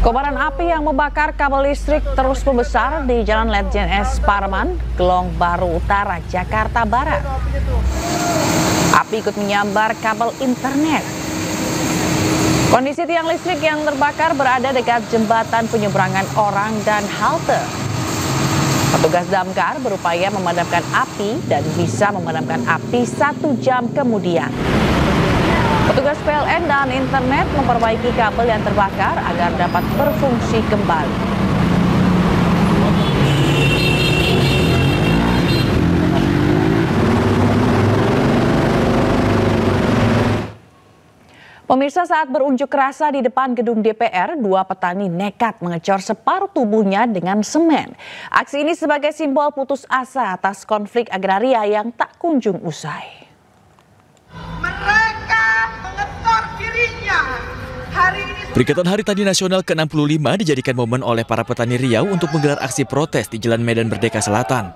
Kobaran api yang membakar kabel listrik terus membesar di Jalan Letjen S. Parman, Gelong Baru Utara, Jakarta Barat. Api ikut menyambar kabel internet. Kondisi tiang listrik yang terbakar berada dekat jembatan penyeberangan orang dan halte. Petugas damkar berupaya memadamkan api dan bisa memadamkan api 1 jam kemudian. Petugas PLN dan internet memperbaiki kabel yang terbakar agar dapat berfungsi kembali. Pemirsa, saat berunjuk rasa di depan gedung DPR, 2 petani nekat mengecor separuh tubuhnya dengan semen. Aksi ini sebagai simbol putus asa atas konflik agraria yang tak kunjung usai. Peringatan Hari Tani Nasional ke-65 dijadikan momen oleh para petani Riau untuk menggelar aksi protes di Jalan Medan Merdeka Selatan.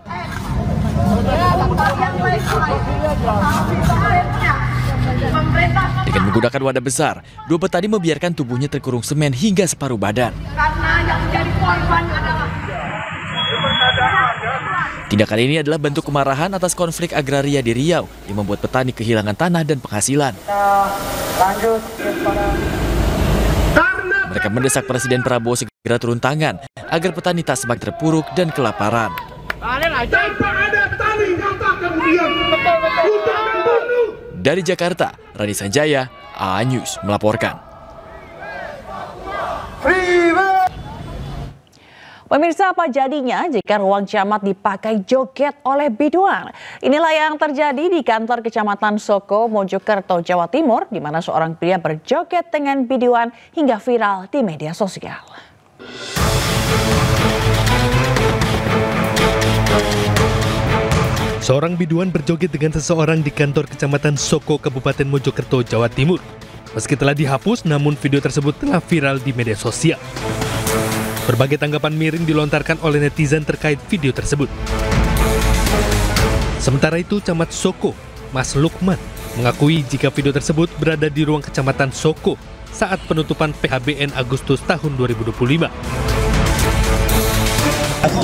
Dengan menggunakan wadah besar, 2 petani membiarkan tubuhnya terkurung semen hingga separuh badan. Tindakan ini adalah bentuk kemarahan atas konflik agraria di Riau yang membuat petani kehilangan tanah dan penghasilan. Mereka mendesak Presiden Prabowo segera turun tangan agar petani tak semakin terpuruk dan kelaparan. Dari Jakarta, Rani Sanjaya, AA News melaporkan. Pemirsa, apa jadinya jika ruang camat dipakai joget oleh biduan? Inilah yang terjadi di kantor Kecamatan Soko, Mojokerto, Jawa Timur, di mana seorang pria berjoget dengan biduan hingga viral di media sosial. Seorang biduan berjoget dengan seseorang di kantor Kecamatan Soko, Kabupaten Mojokerto, Jawa Timur. Meski telah dihapus, namun video tersebut telah viral di media sosial. Berbagai tanggapan miring dilontarkan oleh netizen terkait video tersebut. Sementara itu, Camat Soko, Mas Lukman, mengakui jika video tersebut berada di ruang Kecamatan Soko saat penutupan PHBN Agustus tahun 2025.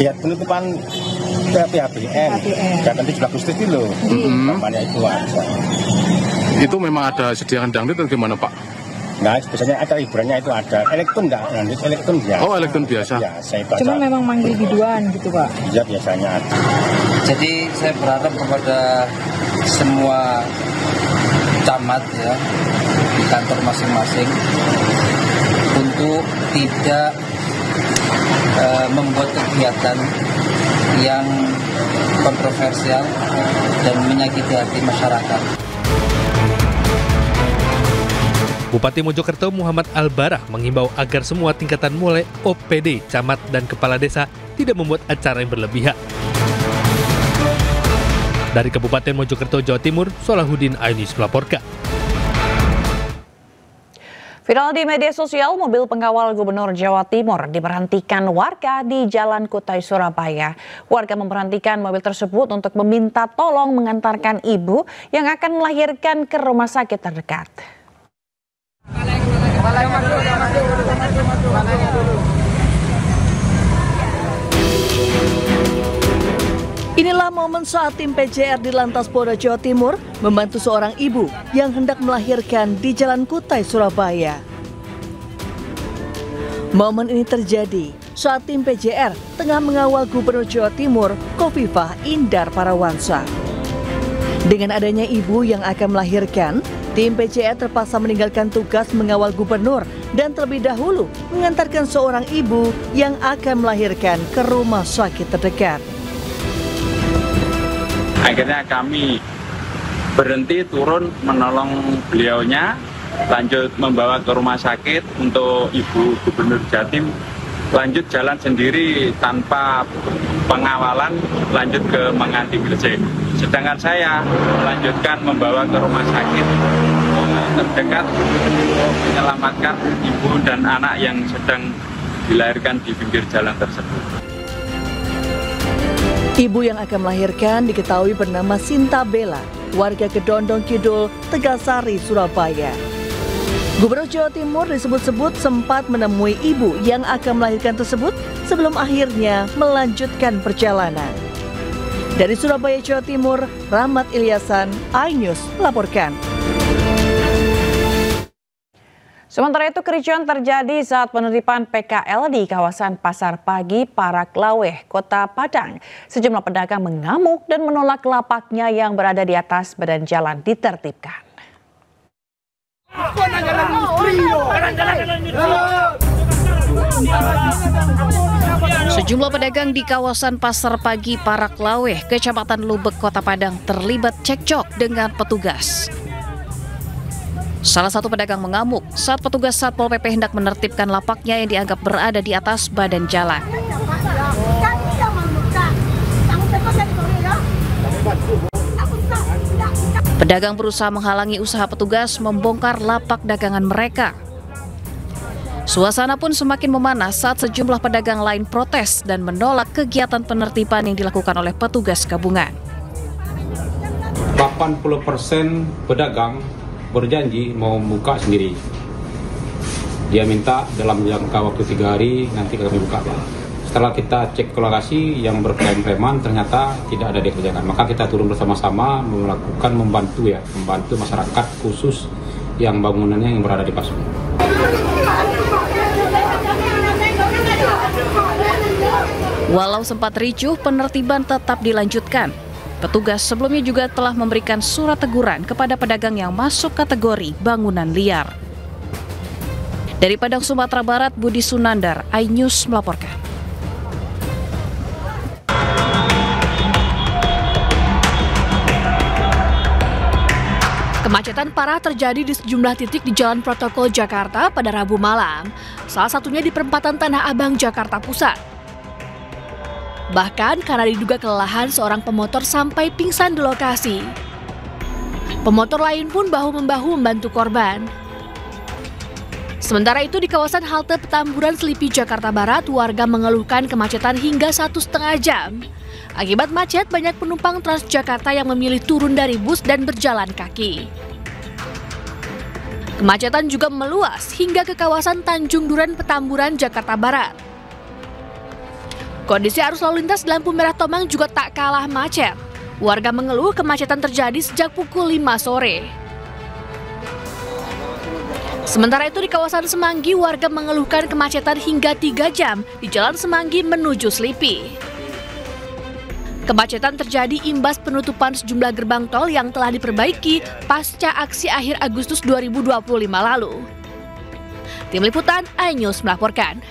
Lihat penutupan PHBN, dan 17 Agustus itu loh, kampanye itu ada. Itu memang ada sediakan dangdut atau gimana, Pak? Nah, biasanya acara hiburannya itu ada. Elektron enggak, elektron biasa. Oh, elektron biasa. Ya, cuma memang manggil biduan gitu, Pak? Iya, biasanya ada. Jadi saya berharap kepada semua camat ya di kantor masing-masing untuk tidak membuat kegiatan yang kontroversial dan menyakiti hati masyarakat. Bupati Mojokerto Muhammad Al-Barah mengimbau agar semua tingkatan mulai OPD, camat, dan kepala desa tidak membuat acara yang berlebihan. Dari Kabupaten Mojokerto, Jawa Timur, Solahuddin Ayunis melaporkan. Viral di media sosial, mobil pengawal Gubernur Jawa Timur diberhentikan warga di Jalan Kutai, Surabaya. Warga memberhentikan mobil tersebut untuk meminta tolong mengantarkan ibu yang akan melahirkan ke rumah sakit terdekat. Inilah momen saat tim PJR di Lantas Polda Jawa Timur membantu seorang ibu yang hendak melahirkan di Jalan Kutai, Surabaya. Momen ini terjadi saat tim PJR tengah mengawal Gubernur Jawa Timur, Khofifah Indar Parawansa. Dengan adanya ibu yang akan melahirkan, tim PJR terpaksa meninggalkan tugas mengawal gubernur dan terlebih dahulu mengantarkan seorang ibu yang akan melahirkan ke rumah sakit terdekat. Akhirnya kami berhenti turun menolong beliaunya, lanjut membawa ke rumah sakit untuk Ibu Gubernur Jatim, lanjut jalan sendiri tanpa pengawalan, lanjut ke Menganti Gresik. Sedangkan saya melanjutkan membawa ke rumah sakit terdekat untuk menyelamatkan ibu dan anak yang sedang dilahirkan di pinggir jalan tersebut. Ibu yang akan melahirkan diketahui bernama Sinta Bella, warga Kedondong Kidul, Tegalsari, Surabaya. Gubernur Jawa Timur disebut-sebut sempat menemui ibu yang akan melahirkan tersebut sebelum akhirnya melanjutkan perjalanan. Dari Surabaya, Jawa Timur, Rahmat Ilyasan, iNews melaporkan. Sementara itu kericuan terjadi saat penertiban PKL di kawasan Pasar Pagi Paraklaweh, Kota Padang. Sejumlah pedagang mengamuk dan menolak lapaknya yang berada di atas badan jalan ditertibkan. Sejumlah pedagang di kawasan Pasar Pagi Paraklaweh, Kecamatan Lubek, Kota Padang terlibat cekcok dengan petugas. Salah satu pedagang mengamuk saat petugas Satpol PP hendak menertibkan lapaknya yang dianggap berada di atas badan jalan. Pedagang berusaha menghalangi usaha petugas membongkar lapak dagangan mereka. Suasana pun semakin memanas saat sejumlah pedagang lain protes dan menolak kegiatan penertiban yang dilakukan oleh petugas gabungan. 80% pedagang berjanji mau buka sendiri. Dia minta dalam jangka waktu 3 hari nanti kami buka. Setelah kita cek ke lokasi yang berklaim-klaiman ternyata tidak ada dikerjakan. Maka kita turun bersama-sama membantu masyarakat khusus yang bangunannya yang berada di pasar. Walau sempat ricuh, penertiban tetap dilanjutkan. Petugas sebelumnya juga telah memberikan surat teguran kepada pedagang yang masuk kategori bangunan liar. Dari Padang, Sumatera Barat, Budi Sunandar, iNews melaporkan. Kemacetan parah terjadi di sejumlah titik di Jalan Protokol Jakarta pada Rabu malam, salah satunya di perempatan Tanah Abang, Jakarta Pusat. Bahkan karena diduga kelelahan, seorang pemotor sampai pingsan di lokasi. Pemotor lain pun bahu-membahu membantu korban. Sementara itu di kawasan halte Petamburan Selipi, Jakarta Barat, warga mengeluhkan kemacetan hingga 1,5 jam. Akibat macet, banyak penumpang Transjakarta yang memilih turun dari bus dan berjalan kaki. Kemacetan juga meluas hingga ke kawasan Tanjung Duren, Petamburan, Jakarta Barat. Kondisi arus lalu lintas di lampu merah Tomang juga tak kalah macet. Warga mengeluh kemacetan terjadi sejak pukul 5 sore. Sementara itu di kawasan Semanggi, warga mengeluhkan kemacetan hingga 3 jam di Jalan Semanggi menuju Selipi. Kemacetan terjadi imbas penutupan sejumlah gerbang tol yang telah diperbaiki pasca aksi akhir Agustus 2025 lalu. Tim Liputan iNews melaporkan.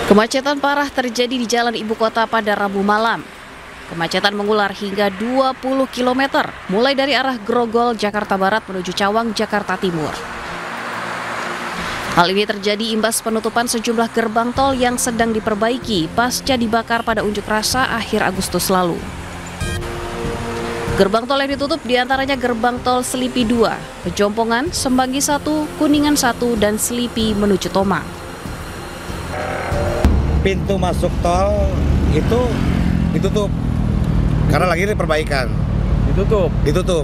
Kemacetan parah terjadi di Jalan Ibu Kota pada Rabu malam. Kemacetan mengular hingga 20 km, mulai dari arah Grogol, Jakarta Barat menuju Cawang, Jakarta Timur. Hal ini terjadi imbas penutupan sejumlah gerbang tol yang sedang diperbaiki pasca dibakar pada unjuk rasa akhir Agustus lalu. Gerbang tol yang ditutup diantaranya gerbang tol Selipi 2, Pejompongan, Semanggi 1, Kuningan 1, dan Selipi menuju Tomang. Pintu masuk tol itu ditutup karena lagi perbaikan. Ditutup.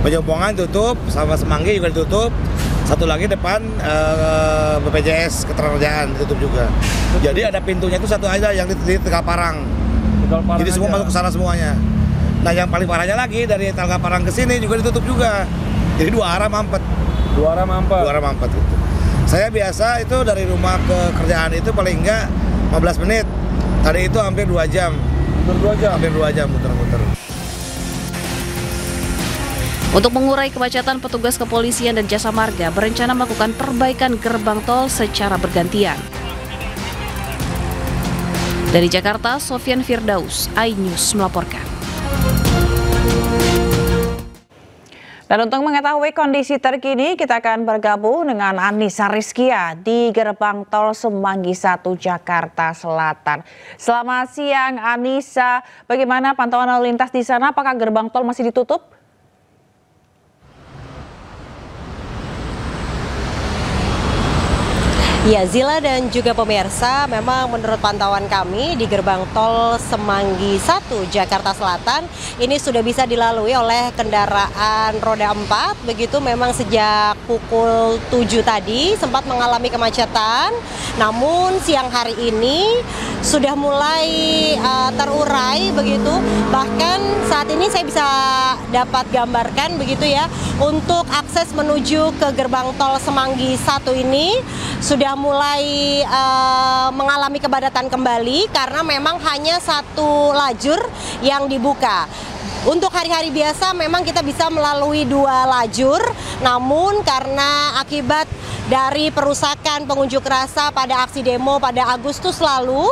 Pejompongan tutup, sama Semanggi juga ditutup. Satu lagi depan BPJS Ketenagakerjaan ditutup juga. Jadi ada pintunya itu satu aja yang di Tegalparang. Jadi semua masuk ke sana semuanya. Nah yang paling parahnya lagi dari Tegalparang ke sini juga ditutup juga. Jadi dua arah mampet. Dua arah mampet gitu. Saya biasa itu dari rumah ke kerjaan itu paling enggak 15 menit. Tadi itu hampir 2 jam. Hampir 2 jam muter-muter. Untuk mengurai kemacetan, petugas kepolisian dan jasa marga berencana melakukan perbaikan gerbang tol secara bergantian. Dari Jakarta, Sofyan Firdaus, iNews melaporkan. Dan untuk mengetahui kondisi terkini, kita akan bergabung dengan Anissa Rizkia di Gerbang Tol Semanggi 1, Jakarta Selatan. Selamat siang Anissa, bagaimana pantauan lalu lintas di sana? Apakah gerbang tol masih ditutup? Ya, Zila dan juga pemirsa, memang menurut pantauan kami di gerbang tol Semanggi 1 Jakarta Selatan ini sudah bisa dilalui oleh kendaraan roda 4. Begitu memang sejak pukul 7 tadi sempat mengalami kemacetan. Namun siang hari ini sudah mulai terurai begitu. Bahkan saat ini saya bisa dapat gambarkan begitu ya, untuk akses menuju ke gerbang tol Semanggi 1 ini sudah mulai mengalami kepadatan kembali karena memang hanya satu lajur yang dibuka. Untuk hari-hari biasa memang kita bisa melalui 2 lajur, namun karena akibat dari perusakan pengunjuk rasa pada aksi demo pada Agustus lalu,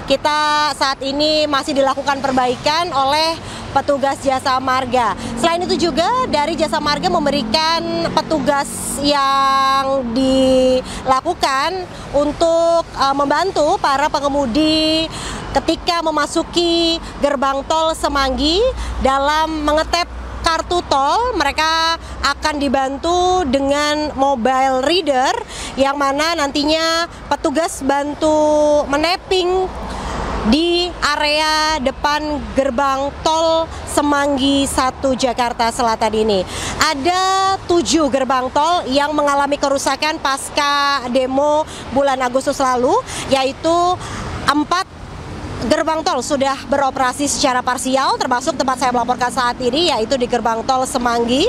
kita saat ini masih dilakukan perbaikan oleh petugas Jasa Marga. Selain itu juga dari Jasa Marga memberikan petugas yang dilakukan untuk membantu para pengemudi ketika memasuki gerbang tol Semanggi dalam mengetep kartu tol. Mereka akan dibantu dengan mobile reader yang mana nantinya petugas bantu menapping di area depan gerbang tol Semanggi 1 Jakarta Selatan ini. Ada 7 gerbang tol yang mengalami kerusakan pasca demo bulan Agustus lalu, yaitu 4 gerbang tol sudah beroperasi secara parsial, termasuk tempat saya melaporkan saat ini, yaitu di gerbang tol Semanggi.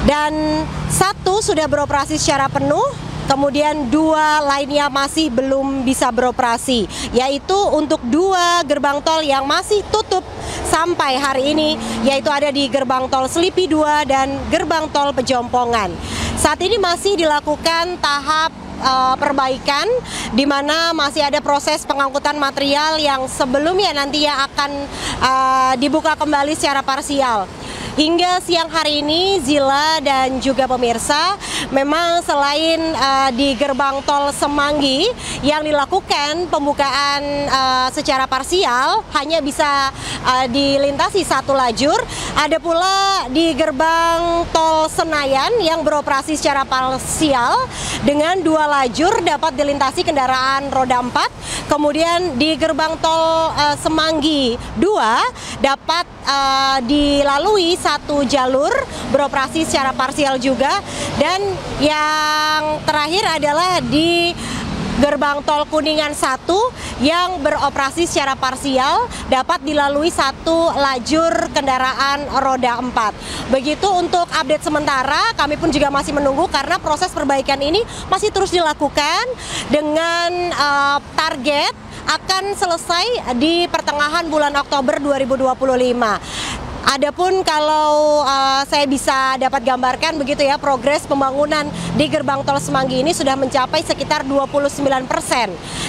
Dan 1 sudah beroperasi secara penuh, kemudian 2 lainnya masih belum bisa beroperasi, yaitu untuk 2 gerbang tol yang masih tutup sampai hari ini, yaitu ada di gerbang tol Selipi 2 dan gerbang tol Pejompongan. Saat ini masih dilakukan tahap perbaikan, di mana masih ada proses pengangkutan material yang sebelumnya nantinya akan dibuka kembali secara parsial. Hingga siang hari ini, Zila dan juga pemirsa, memang selain di gerbang tol Semanggi yang dilakukan pembukaan secara parsial, hanya bisa dilintasi 1 lajur, ada pula di gerbang tol Senayan yang beroperasi secara parsial dengan 2 lajur dapat dilintasi kendaraan roda 4. Kemudian di gerbang tol Semanggi 2 dapat dilalui 1 jalur beroperasi secara parsial juga. Dan yang terakhir adalah di gerbang tol Kuningan 1 yang beroperasi secara parsial dapat dilalui 1 lajur kendaraan roda 4. Begitu untuk update sementara, kami pun juga masih menunggu karena proses perbaikan ini masih terus dilakukan dengan target akan selesai di pertengahan bulan Oktober 2025. Adapun kalau saya bisa dapat gambarkan begitu ya, progres pembangunan di gerbang tol Semanggi ini sudah mencapai sekitar 29%.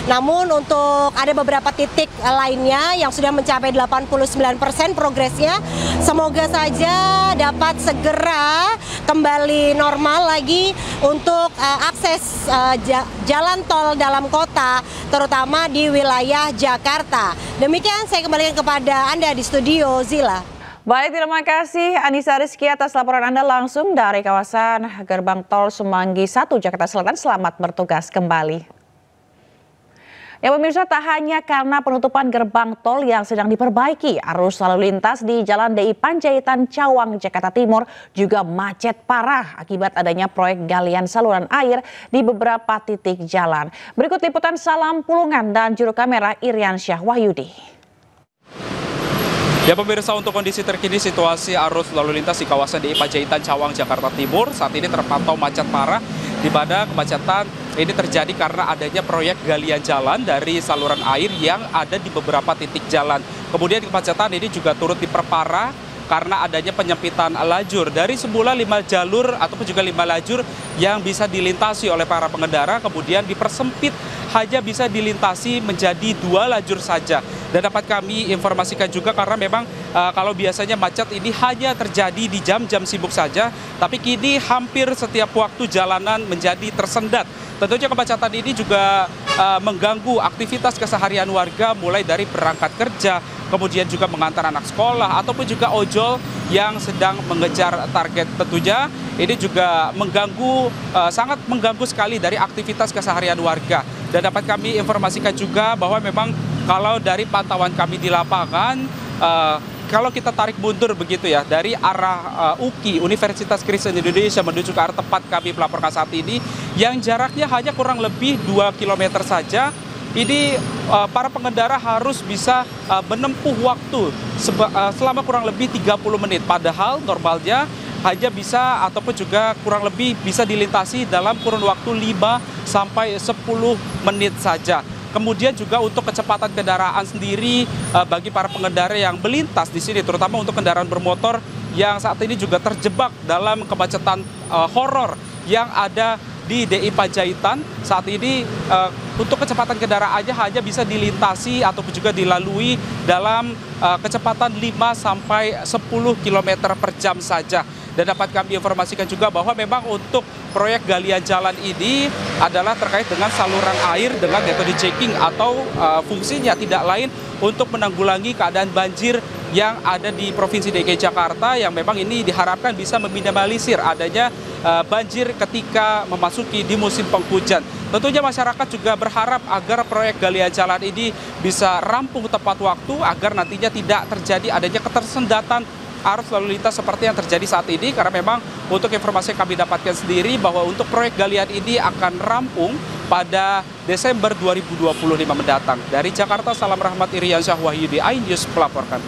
Namun untuk ada beberapa titik lainnya yang sudah mencapai 89% progresnya. Semoga saja dapat segera kembali normal lagi untuk akses jalan tol dalam kota, terutama di wilayah Jakarta. Demikian saya kembalikan kepada Anda di studio, Zila. Baik, terima kasih Anissa Rizky atas laporan Anda langsung dari kawasan gerbang tol Semanggi 1 Jakarta Selatan. Selamat bertugas kembali. Ya pemirsa, tak hanya karena penutupan gerbang tol yang sedang diperbaiki, arus lalu lintas di Jalan DI Panjaitan Cawang Jakarta Timur juga macet parah akibat adanya proyek galian saluran air di beberapa titik jalan. Berikut liputan Salam Pulungan dan juru kamera Iriansyah Wahyudi. Ya pemirsa, untuk kondisi terkini situasi arus lalu lintas di kawasan DI Panjaitan Cawang Jakarta Timur saat ini terpantau macet parah, di mana kemacetan ini terjadi karena adanya proyek galian jalan dari saluran air yang ada di beberapa titik jalan. Kemudian kemacetan ini juga turut diperparah karena adanya penyempitan lajur dari semula 5 jalur ataupun juga 5 lajur yang bisa dilintasi oleh para pengendara, kemudian dipersempit hanya bisa dilintasi menjadi 2 lajur saja. Dan dapat kami informasikan juga karena memang kalau biasanya macet ini hanya terjadi di jam-jam sibuk saja, tapi kini hampir setiap waktu jalanan menjadi tersendat. Tentunya kemacetan ini juga mengganggu aktivitas keseharian warga, mulai dari berangkat kerja, kemudian juga mengantar anak sekolah, ataupun juga ojol yang sedang mengejar target. Tentunya ini juga mengganggu, sangat mengganggu sekali dari aktivitas keseharian warga. Dan dapat kami informasikan juga bahwa memang kalau dari pantauan kami di lapangan, kalau kita tarik mundur begitu ya, dari arah UKI, Universitas Kristen Indonesia menuju ke arah tempat kami melaporkan saat ini, yang jaraknya hanya kurang lebih 2 km saja, ini para pengendara harus bisa menempuh waktu selama kurang lebih 30 menit. Padahal normalnya hanya bisa ataupun juga kurang lebih bisa dilintasi dalam kurun waktu 5 sampai 10 menit saja. Kemudian juga untuk kecepatan kendaraan sendiri bagi para pengendara yang melintas di sini, terutama untuk kendaraan bermotor yang saat ini juga terjebak dalam kemacetan horor yang ada di DI Panjaitan. Saat ini untuk kecepatan kendaraannya hanya bisa dilintasi ataupun juga dilalui dalam kecepatan 5 sampai 10 km per jam saja. Dan dapat kami informasikan juga bahwa memang untuk proyek galian jalan ini adalah terkait dengan saluran air dengan metode checking atau fungsinya tidak lain untuk menanggulangi keadaan banjir yang ada di Provinsi DKI Jakarta, yang memang ini diharapkan bisa meminimalisir adanya banjir ketika memasuki di musim penghujan. Tentunya masyarakat juga berharap agar proyek galian jalan ini bisa rampung tepat waktu agar nantinya tidak terjadi adanya ketersendatan arus lalu lintas seperti yang terjadi saat ini, karena memang untuk informasi yang kami dapatkan sendiri bahwa untuk proyek galian ini akan rampung pada Desember 2025 mendatang. Dari Jakarta, Salam Rahmat Iriansyah Wahyudi, iNews melaporkan.